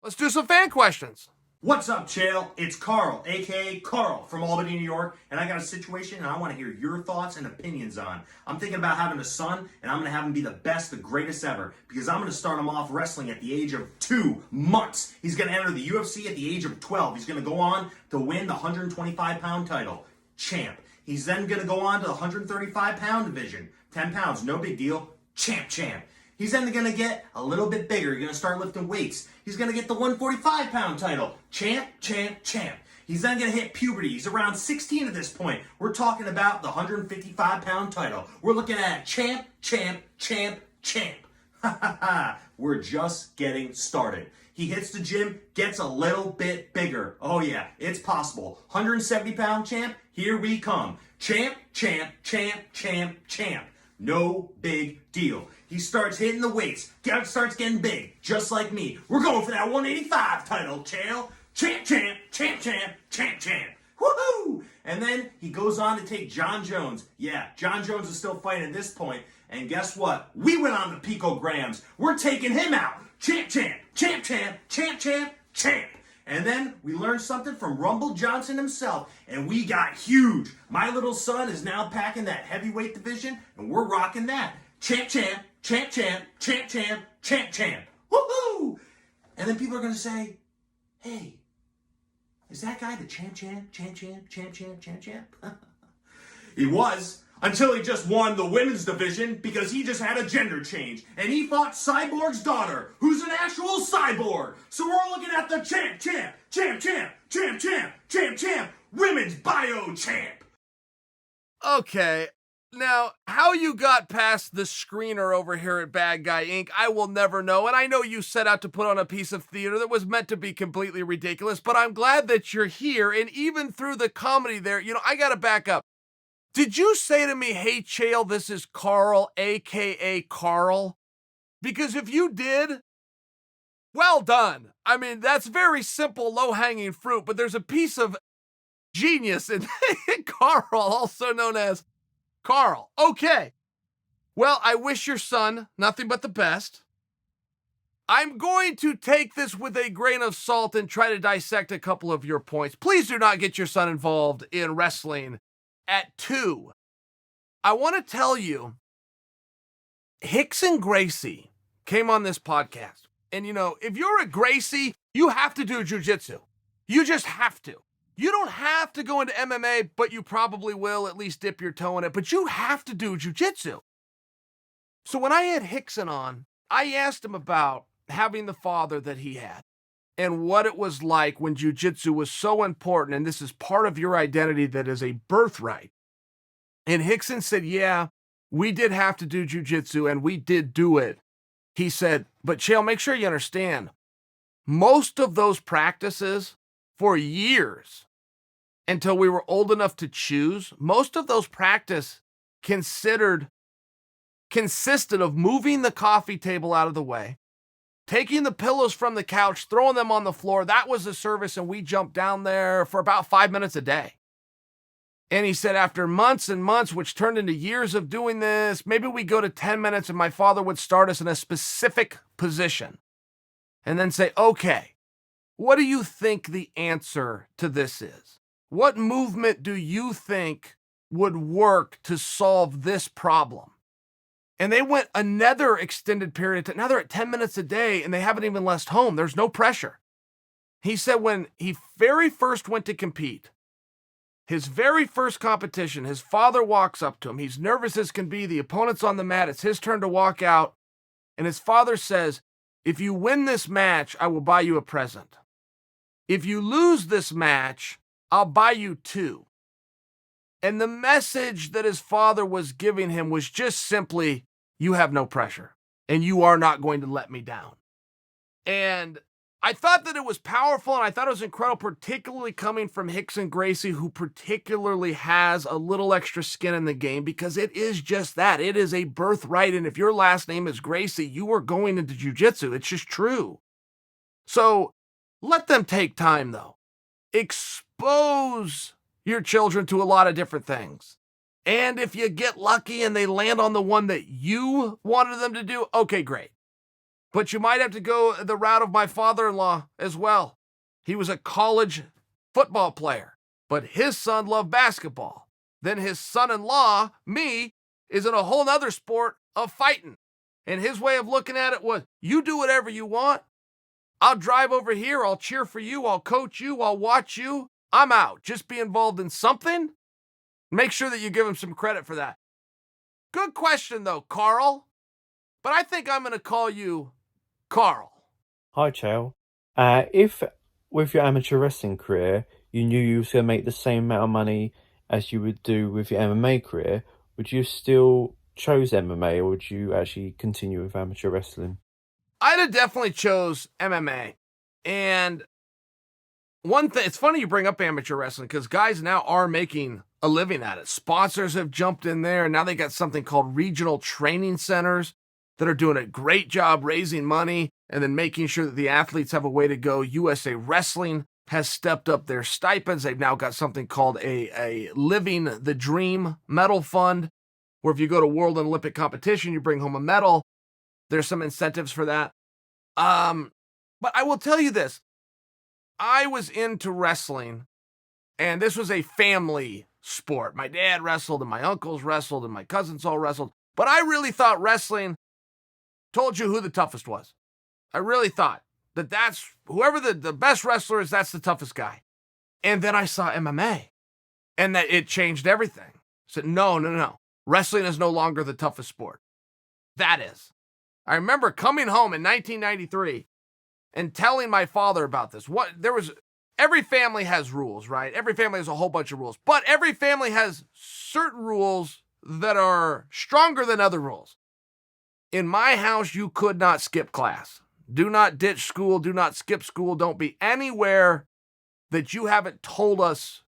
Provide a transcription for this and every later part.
Let's do some fan questions. What's up, Chael? It's Carl, aka Carl from Albany, New York, and I got a situation and I want to hear your thoughts and opinions on. I'm thinking about having a son, and I'm going to have him be the best, the greatest ever, because I'm going to start him off wrestling at the age of 2 months. He's going to enter the UFC at the age of 12. He's going to go on to win the 125-pound title, champ. He's then going to go on to the 135-pound division, 10 pounds, no big deal, champ. He's then going to get a little bit bigger. He's going to start lifting weights. He's going to get the 145-pound title. Champ. He's then going to hit puberty. He's around 16 at this point. We're talking about the 155-pound title. We're looking at champ. We're just getting started. He hits the gym, gets a little bit bigger. Oh yeah, it's possible. 170-pound champ, here we come. Champ. No big deal. He starts hitting the weights. Starts getting big, just like me. We're going for that 185 title, Chael. Champ. Woohoo! And then he goes on to take John Jones. Yeah, John Jones is still fighting at this point. And guess what? We went on the picograms. We're taking him out. Champ. And then we learned something from Rumble Johnson himself, and we got huge. My little son is now packing that heavyweight division, and we're rocking that. Champ. Woohoo! And then people are going to say, hey, is that guy the champ? He was, until he just won the women's division because he just had a gender change. And he fought Cyborg's daughter, who's an actual cyborg. So we're looking at the champ, women's bio champ. Okay, now, how you got past the screener over here at Bad Guy Inc., I will never know, and I know you set out to put on a piece of theater that was meant to be completely ridiculous, but I'm glad that you're here, and even through the comedy there, I gotta back up. Did you say to me, hey, Chael, this is Carl, a.k.a. Carl? Because if you did, well done. I mean, that's very simple, low-hanging fruit, but there's a piece of genius in Carl, also known as Carl. Okay. Well, I wish your son nothing but the best. I'm going to take this with a grain of salt and try to dissect a couple of your points. Please do not get your son involved in wrestling at 2. I want to tell you, Rickson Gracie came on this podcast. And if you're a Gracie, you have to do jiu-jitsu. You just have to. You don't have to go into MMA, but you probably will at least dip your toe in it. But you have to do jiu-jitsu. So when I had Rickson on, I asked him about having the father that he had and what it was like when jiu-jitsu was so important, and this is part of your identity that is a birthright. And Rickson said, yeah, we did have to do jiu-jitsu, and we did do it. He said, but Chael, make sure you understand, most of those practices for years, until we were old enough to choose, most of those practice consisted of moving the coffee table out of the way, taking the pillows from the couch, throwing them on the floor. That was the service, and we jumped down there for about 5 minutes a day. And he said after months and months, which turned into years of doing this, maybe we go to 10 minutes and my father would start us in a specific position and then say, okay, what do you think the answer to this is? What movement do you think would work to solve this problem? And they went another extended period. Now they're at 10 minutes a day and they haven't even left home. There's no pressure. He said when he very first went to compete, his very first competition, his father walks up to him. He's nervous as can be. The opponent's on the mat. It's his turn to walk out. And his father says, if you win this match, I will buy you a present. If you lose this match, I'll buy you 2. And the message that his father was giving him was just simply, you have no pressure and you are not going to let me down. And I thought that it was powerful and I thought it was incredible, particularly coming from Rickson Gracie, who particularly has a little extra skin in the game, because it is just that. It is a birthright. And if your last name is Gracie, you are going into jiu-jitsu. It's just true. So let them take time, though. Expose your children to a lot of different things. And if you get lucky and they land on the one that you wanted them to do, okay, great. But you might have to go the route of my father-in-law as well. He was a college football player, but his son loved basketball. Then his son-in-law, me, is in a whole nother sport of fighting. And his way of looking at it was, you do whatever you want. I'll drive over here. I'll cheer for you. I'll coach you. I'll watch you. I'm out. Just be involved in something. Make sure that you give him some credit for that. Good question, though, Carl. But I think I'm going to call you Carl. Hi, Chael. If with your amateur wrestling career, you knew you was going to make the same amount of money as you would do with your MMA career, would you still chose MMA, or would you actually continue with amateur wrestling? I'd have definitely chose MMA. And one thing, it's funny you bring up amateur wrestling because guys now are making a living at it. Sponsors have jumped in there, and now they got something called regional training centers that are doing a great job raising money and then making sure that the athletes have a way to go. USA Wrestling has stepped up their stipends. They've now got something called a Living the Dream medal fund, where if you go to World and Olympic competition, you bring home a medal. There's some incentives for that. But I will tell you this. I was into wrestling, and this was a family sport. My dad wrestled, and my uncles wrestled, and my cousins all wrestled. But I really thought wrestling told you who the toughest was. I really thought that that's whoever the best wrestler is, that's the toughest guy. And then I saw MMA, and that it changed everything. I said, no. Wrestling is no longer the toughest sport. That is. I remember coming home in 1993 and telling my father about this. Every family has rules, right? Every family has a whole bunch of rules, but every family has certain rules that are stronger than other rules. In my house, you could not skip class. Do not ditch school. Do not skip school. Don't be anywhere that you haven't told us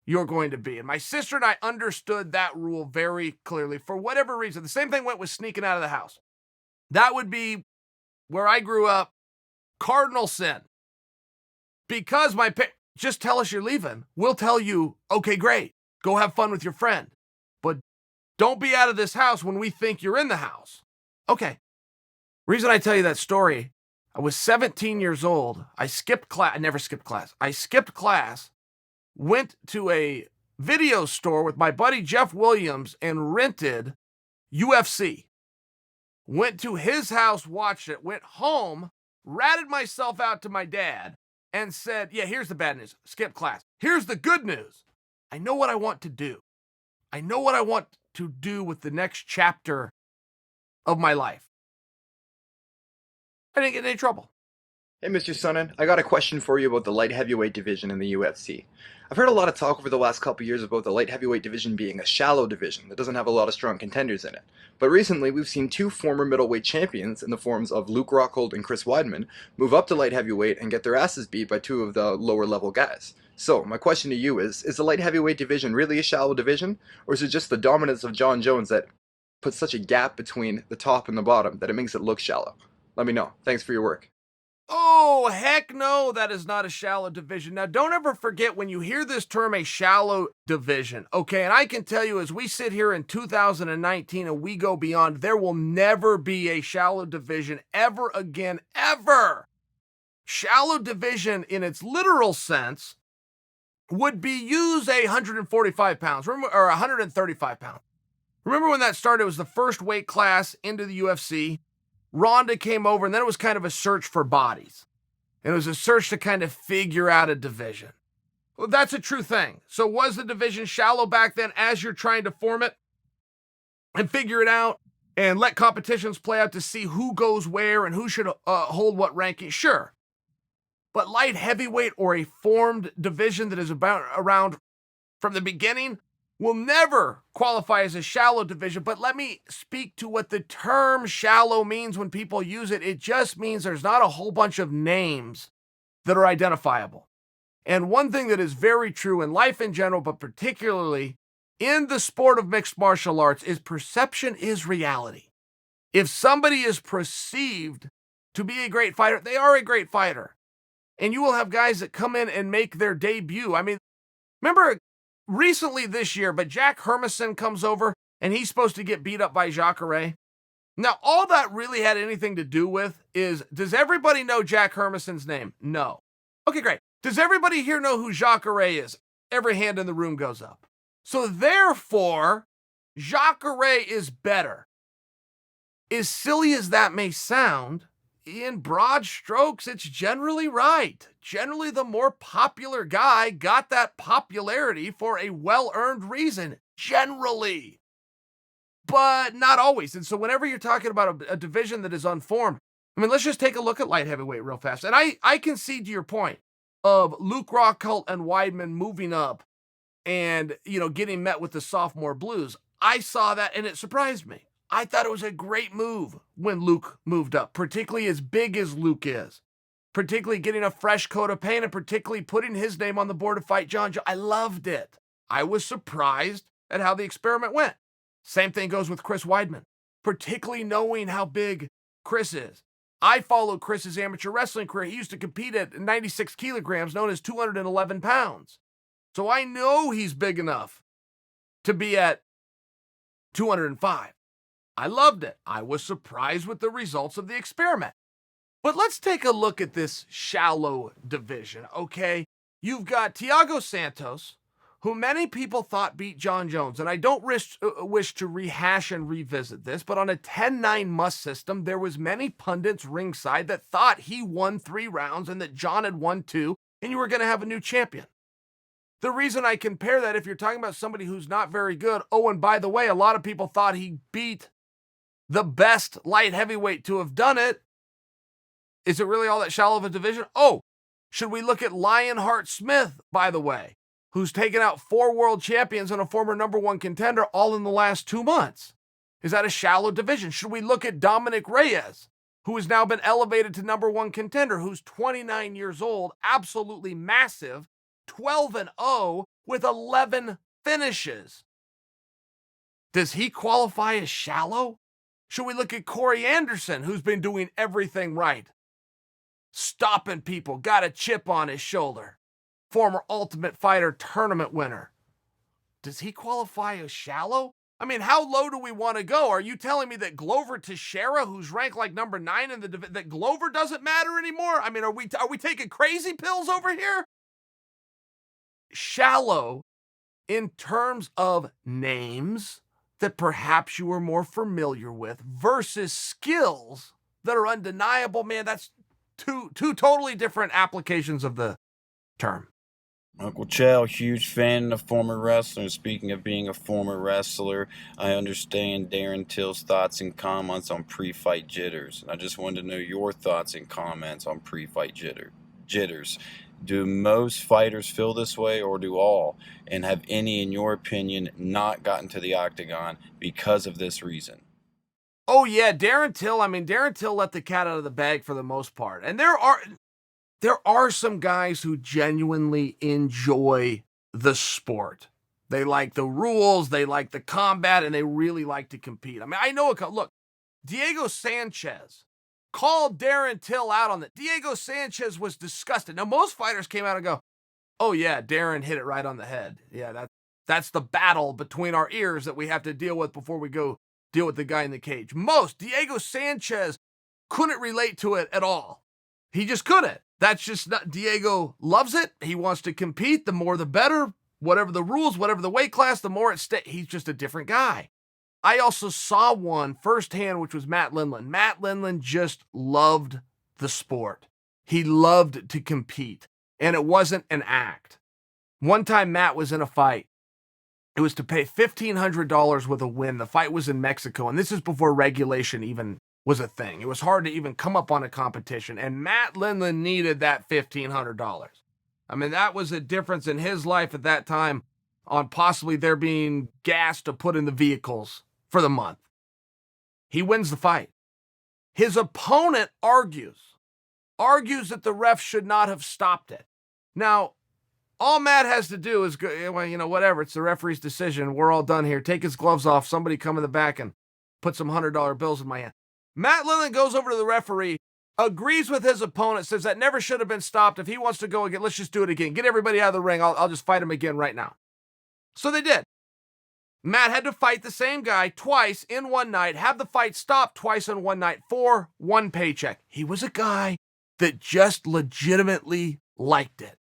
you're going to be. And my sister and I understood that rule very clearly for whatever reason. The same thing went with sneaking out of the house. That would be where I grew up, cardinal sin. Because my parents, just tell us you're leaving. We'll tell you, okay, great. Go have fun with your friend. But don't be out of this house when we think you're in the house. Okay. Reason I tell you that story, I was 17 years old. I skipped class. I never skipped class. I skipped class, went to a video store with my buddy Jeff Williams and rented UFC. Went to his house, watched it, went home, ratted myself out to my dad, and said, yeah, here's the bad news. Skip class. Here's the good news. I know what I want to do. I know what I want to do with the next chapter of my life. I didn't get in any trouble. Hey, Mr. Sonnen, I got a question for you about the light heavyweight division in the UFC. I've heard a lot of talk over the last couple years about the light heavyweight division being a shallow division that doesn't have a lot of strong contenders in it. But recently, we've seen two former middleweight champions in the forms of Luke Rockhold and Chris Weidman move up to light heavyweight and get their asses beat by two of the lower level guys. So, my question to you is the light heavyweight division really a shallow division, or is it just the dominance of John Jones that puts such a gap between the top and the bottom that it makes it look shallow? Let me know. Thanks for your work. Oh, heck no, that is not a shallow division. Now, don't ever forget when you hear this term, a shallow division, okay? And I can tell you as we sit here in 2019 and we go beyond, there will never be a shallow division ever again, ever. Shallow division in its literal sense would be use 145 pounds, or 135 pounds. Remember when that started? It was the first weight class into the UFC. Ronda came over, and then it was kind of a search for bodies. And it was a search to kind of figure out a division. Well, that's a true thing. So was the division shallow back then as you're trying to form it and figure it out and let competitions play out to see who goes where and who should hold what ranking? Sure. But light heavyweight or a formed division that is around from the beginning will never qualify as a shallow division. But let me speak to what the term shallow means when people use it. It just means there's not a whole bunch of names that are identifiable. And one thing that is very true in life in general, but particularly in the sport of mixed martial arts, is perception is reality. If somebody is perceived to be a great fighter, they are a great fighter. And you will have guys that come in and make their debut. I mean, remember recently this year, but Jack Hermanson comes over and he's supposed to get beat up by Jacare. Now, all that really had anything to do with is, does everybody know Jack Hermanson's name? No. Okay, great. Does everybody here know who Jacare is? Every hand in the room goes up. So therefore, Jacare is better. As silly as that may sound, in broad strokes, it's generally right. Generally, the more popular guy got that popularity for a well-earned reason. Generally. But not always. And so whenever you're talking about a division that is unformed, I mean, let's just take a look at light heavyweight real fast. And I concede to your point of Luke Rockhold and Weidman moving up and, getting met with the sophomore blues. I saw that and it surprised me. I thought it was a great move when Luke moved up, particularly as big as Luke is, particularly getting a fresh coat of paint and particularly putting his name on the board to fight John Jones. I loved it. I was surprised at how the experiment went. Same thing goes with Chris Weidman, particularly knowing how big Chris is. I followed Chris's amateur wrestling career. He used to compete at 96 kilograms, known as 211 pounds. So I know he's big enough to be at 205. I loved it. I was surprised with the results of the experiment. But let's take a look at this shallow division, okay? You've got Thiago Santos, who many people thought beat John Jones. And I don't wish to rehash and revisit this, but on a 10-9 must system, there was many pundits ringside that thought he won 3 rounds and that John had won 2, and you were going to have a new champion. The reason I compare that, if you're talking about somebody who's not very good, oh, and by the way, a lot of people thought he beat the best light heavyweight to have done it. Is it really all that shallow of a division? Oh, should we look at Lionheart Smith, by the way, who's taken out 4 world champions and a former #1 contender all in the last 2 months? Is that a shallow division? Should we look at Dominic Reyes, who has now been elevated to #1 contender, who's 29 years old, absolutely massive, 12-0 with 11 finishes? Does he qualify as shallow? Should we look at Corey Anderson, who's been doing everything right? Stopping people, got a chip on his shoulder. Former Ultimate Fighter tournament winner. Does he qualify as shallow? I mean, how low do we want to go? Are you telling me that Glover Teixeira, who's ranked like number 9 in the division, that Glover doesn't matter anymore? I mean, are we taking crazy pills over here? Shallow in terms of names that perhaps you were more familiar with versus skills that are undeniable. Man, that's two totally different applications of the term. Uncle Chael, huge fan of former wrestler. Speaking of being a former wrestler, I understand Darren Till's thoughts and comments on pre-fight jitters. I just wanted to know your thoughts and comments on pre-fight jitters. Do most fighters feel this way, or do all? And have any, in your opinion, not gotten to the octagon because of this reason? Oh yeah, Darren Till let the cat out of the bag for the most part. And there are some guys who genuinely enjoy the sport. They like the rules, they like the combat, and they really like to compete. I mean, I know look, Diego Sanchez called Darren Till out on that. Diego Sanchez was disgusted. Now, most fighters came out and go, oh yeah, Darren hit it right on the head. Yeah, that's the battle between our ears that we have to deal with before we go deal with the guy in the cage. Diego Sanchez couldn't relate to it at all. He just couldn't. That's just not, Diego loves it. He wants to compete. The more the better. Whatever the rules, whatever the weight class, the more he's just a different guy. I also saw one firsthand, which was Matt Lindland. Matt Lindland just loved the sport. He loved to compete, and it wasn't an act. One time Matt was in a fight. It was to pay $1,500 with a win. The fight was in Mexico, and this is before regulation even was a thing. It was hard to even come up on a competition, and Matt Lindland needed that $1,500. I mean, that was a difference in his life at that time on possibly there being gas to put in the vehicles for the month. He wins the fight. His opponent argues that the ref should not have stopped it. Now, all Matt has to do is go, well, whatever, it's the referee's decision. We're all done here. Take his gloves off. Somebody come in the back and put some $100 bills in my hand. Matt Lindland goes over to the referee, agrees with his opponent, says that never should have been stopped. If he wants to go again, let's just do it again. Get everybody out of the ring. I'll just fight him again right now. So they did. Matt had to fight the same guy twice in one night, have the fight stopped twice in one night for one paycheck. He was a guy that just legitimately liked it.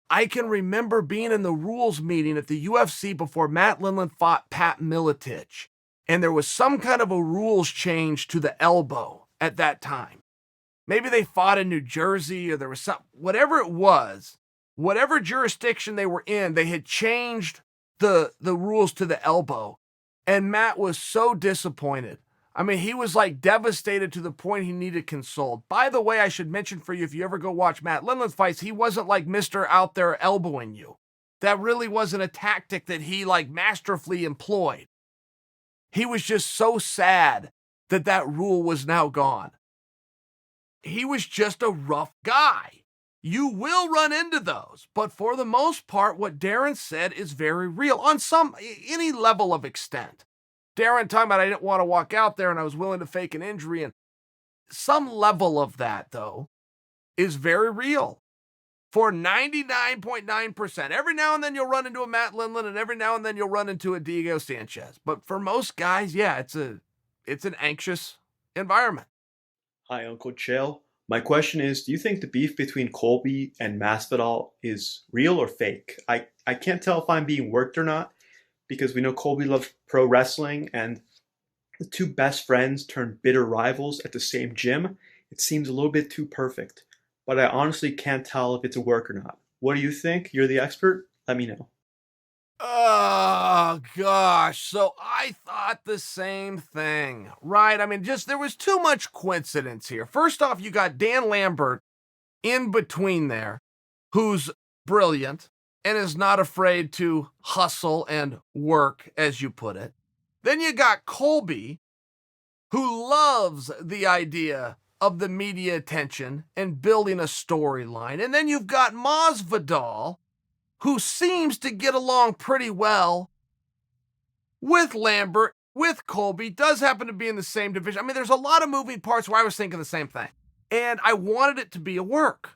I can remember being in the rules meeting at the UFC before Matt Lindland fought Pat Miletich, and there was some kind of a rules change to the elbow at that time. Maybe they fought in New Jersey, or there was some, whatever it was, whatever jurisdiction they were in, they had changed the rules to the elbow. And Matt was so disappointed. I mean, he was like devastated to the point he needed console. By the way, I should mention for you, if you ever go watch Matt Lindland's fights, he wasn't like Mr. out there elbowing you. That really wasn't a tactic that he like masterfully employed. He was just so sad that that rule was now gone. He was just a rough guy. You will run into those, but for the most part, what Darren said is very real on any level of extent. Darren talking about I didn't want to walk out there and I was willing to fake an injury, and some level of that, though, is very real. For 99.9%. Every now and then you'll run into a Matt Lindland, and every now and then you'll run into a Diego Sanchez. But for most guys, yeah, it's an anxious environment. Hi, Uncle Chael. My question is, do you think the beef between Colby and Masvidal is real or fake? I can't tell if I'm being worked or not, because we know Colby loves pro wrestling, and the two best friends turned bitter rivals at the same gym. It seems a little bit too perfect, but I honestly can't tell if it's a work or not. What do you think? You're the expert. Let me know. Oh, gosh. So I thought the same thing, right? I mean, there was too much coincidence here. First off, you got Dan Lambert in between there, who's brilliant and is not afraid to hustle and work, as you put it. Then you got Colby, who loves the idea of the media attention and building a storyline. And then you've got Masvidal, who seems to get along pretty well with Lambert, with Colby, does happen to be in the same division. I mean, there's a lot of moving parts where I was thinking the same thing. And I wanted it to be a work.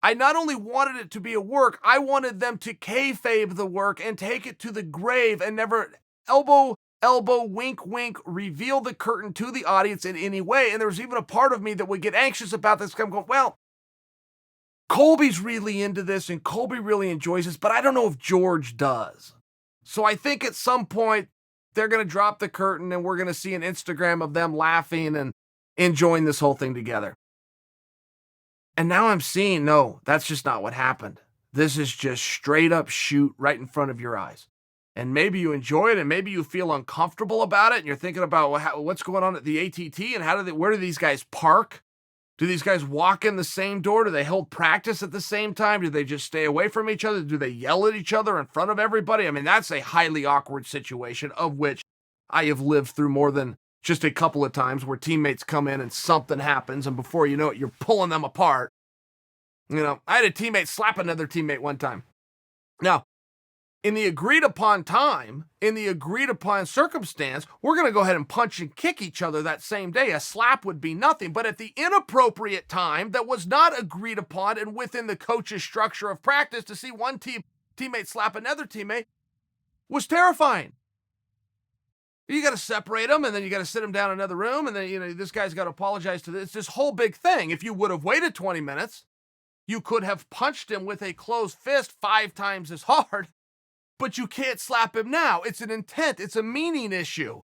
I not only wanted it to be a work, I wanted them to kayfabe the work and take it to the grave and never elbow, wink, wink, reveal the curtain to the audience in any way. And there was even a part of me that would get anxious about this. I'm going, well, Colby's really into this and Colby really enjoys this, but I don't know if George does. So I think at some point they're going to drop the curtain and we're going to see an Instagram of them laughing and enjoying this whole thing together. And now I'm seeing, no, that's just not what happened. This is just straight up shoot right in front of your eyes. And maybe you enjoy it and maybe you feel uncomfortable about it and you're thinking about what's going on at the ATT and where do these guys park? Do these guys walk in the same door? Do they hold practice at the same time? Do they just stay away from each other? Do they yell at each other in front of everybody? I mean, that's a highly awkward situation of which I have lived through more than just a couple of times where teammates come in and something happens and before you know it, you're pulling them apart. You know, I had a teammate slap another teammate one time. Now, in the agreed upon time, in the agreed upon circumstance, we're going to go ahead and punch and kick each other that same day. A slap would be nothing. But at the inappropriate time that was not agreed upon and within the coach's structure of practice, to see one teammate slap another teammate was terrifying. You got to separate them and then you got to sit them down in another room. And then, this guy's got to apologize to this. It's this whole big thing. If you would have waited 20 minutes, you could have punched him with a closed fist 5 times as hard. But you can't slap him now. It's an intent. It's a meaning issue.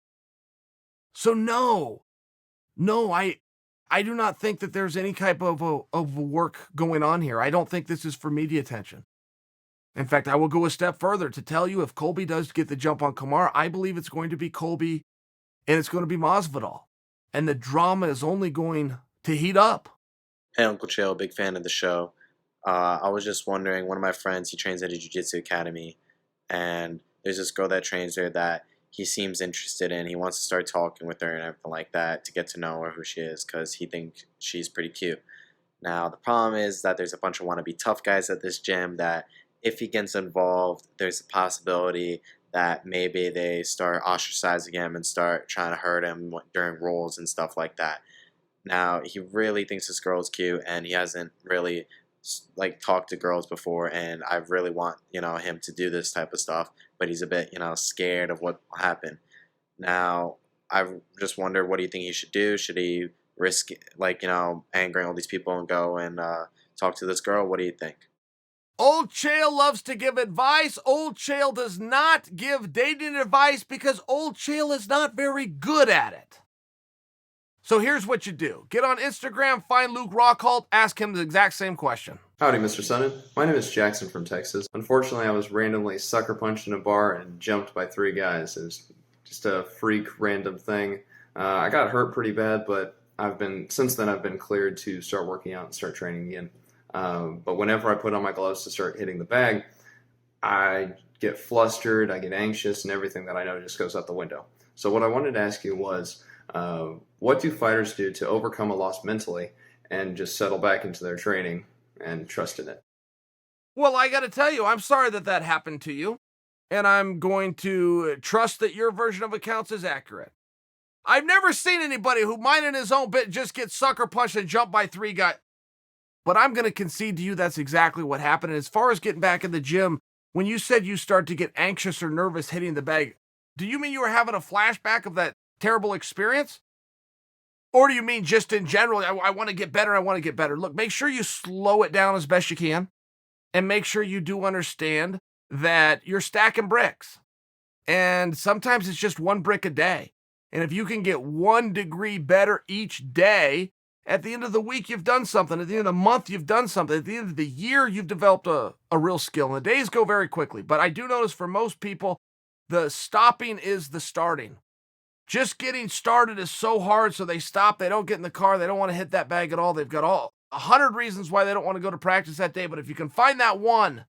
So no, I do not think that there's any type of work going on here. I don't think this is for media attention. In fact, I will go a step further to tell you if Colby does get the jump on Kamaru, I believe it's going to be Colby and it's going to be Masvidal. And the drama is only going to heat up. Hey, Uncle Chael, big fan of the show. I was just wondering, one of my friends, he trains at a jiu-jitsu academy. And there's this girl that trains there that he seems interested in. He wants to start talking with her and everything like that to get to know her, who she is, because he thinks she's pretty cute. Now, the problem is that there's a bunch of wannabe tough guys at this gym that if he gets involved, there's a possibility that maybe they start ostracizing him and start trying to hurt him during rolls and stuff like that. Now, he really thinks this girl is cute, and he hasn't really like talked to girls before, and I really want, him to do this type of stuff, but he's a bit, scared of what will happen. Now, I just wonder, what do you think he should do? Should he risk, like, angering all these people and go and talk to this girl? What do you think? Old Chael loves to give advice. Old Chael does not give dating advice because Old Chael is not very good at it. So here's what you do. Get on Instagram, find Luke Rockhold, ask him the exact same question. Howdy, Mr. Sonnen. My name is Jackson from Texas. Unfortunately, I was randomly sucker punched in a bar and jumped by 3 guys. It was just a freak random thing. I got hurt pretty bad, but since then I've been cleared to start working out and start training again. But whenever I put on my gloves to start hitting the bag, I get flustered, I get anxious, and everything that I know just goes out the window. So what I wanted to ask you was, what do fighters do to overcome a loss mentally and just settle back into their training and trust in it? Well, I got to tell you, I'm sorry that happened to you, and I'm going to trust that your version of accounts is accurate. I've never seen anybody who minded his own bit just get sucker punched and jumped by 3 guys. But I'm going to concede to you that's exactly what happened. And as far as getting back in the gym, when you said you start to get anxious or nervous hitting the bag, do you mean you were having a flashback of that terrible experience? Or do you mean just in general, I want to get better, I want to get better? Look, make sure you slow it down as best you can. And make sure you do understand that you're stacking bricks. And sometimes it's just 1 brick a day. And if you can get 1 degree better each day, at the end of the week, you've done something. At the end of the month, you've done something. At the end of the year, you've developed a real skill. And the days go very quickly. But I do notice for most people, the stopping is the starting. Just getting started is so hard, so they stop. They don't get in the car. They don't want to hit that bag at all. They've got 100 reasons why they don't want to go to practice that day. But if you can find that one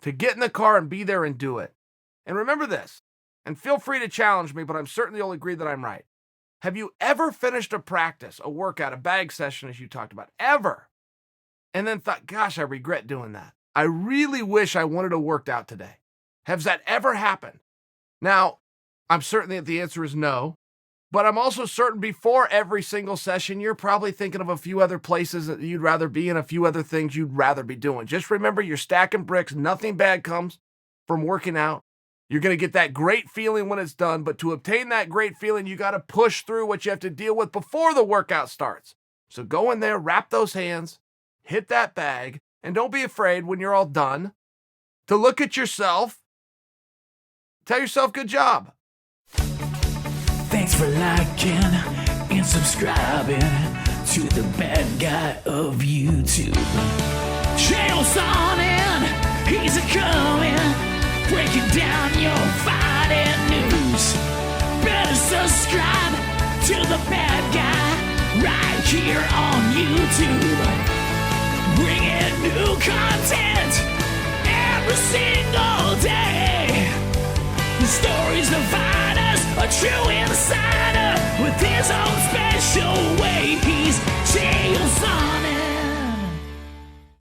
to get in the car and be there and do it. And remember this, and feel free to challenge me, but I'm certain you'll agree that I'm right. Have you ever finished a practice, a workout, a bag session, as you talked about, ever, and then thought, gosh, I regret doing that. I really wish I wanted to worked out today. Has that ever happened? Now, I'm certain that the answer is no, but I'm also certain before every single session, you're probably thinking of a few other places that you'd rather be and a few other things you'd rather be doing. Just remember, you're stacking bricks. Nothing bad comes from working out. You're going to get that great feeling when it's done, but to obtain that great feeling, you got to push through what you have to deal with before the workout starts. So go in there, wrap those hands, hit that bag, and don't be afraid when you're all done to look at yourself, tell yourself good job. Thanks for liking and subscribing to the bad guy of YouTube. Chael Sonnen, he's a-coming, breaking down your fighting news. Better subscribe to the bad guy right here on YouTube. Bringing new content every single day. The stories of fighters, a true insider with his own special way. He's Chael Sonnen.